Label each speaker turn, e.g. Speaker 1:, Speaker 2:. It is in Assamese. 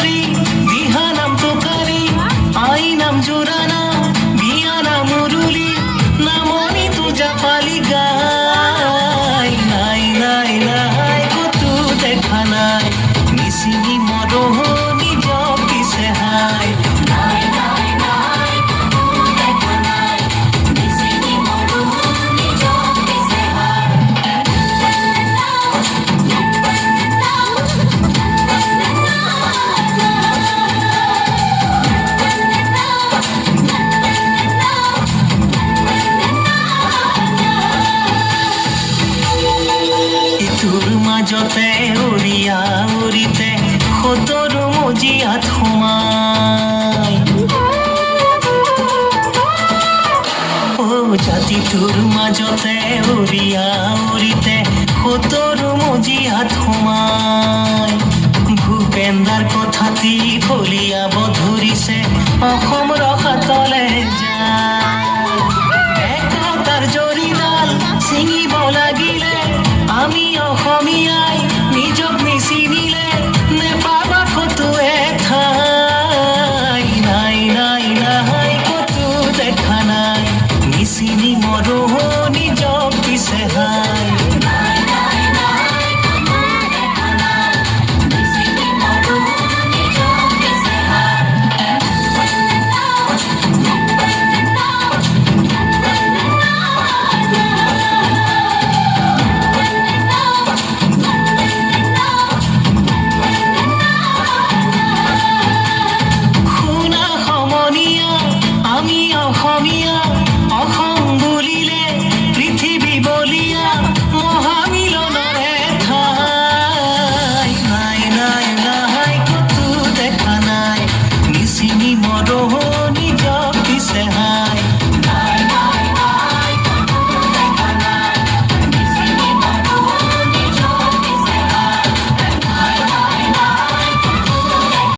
Speaker 1: কৰি দিহা নাম টোকাৰী আই নাম জোৰানা বিয়া নাম মুৰুলী নামনি তুজা পালি গাই নাই নাই নাই কতো দেখা নাই মিচিনি মৰহনি জপিছে হাই নাই নাই নাই কতো দেখা নাই মিচিনি মৰহনি জপিছে হাই ইটোৰ মাজতে উৰিয়া উৰিতে সতৰু মজিয়াত সোমাই জাতিটোৰ মাজতে উৰিয়া উৰিতে সতৰু মজিয়াত সোমাই ভূপেন্দাৰ কথাটি ফলিয়াব ধৰিছে অসম ৰসাতলে যায়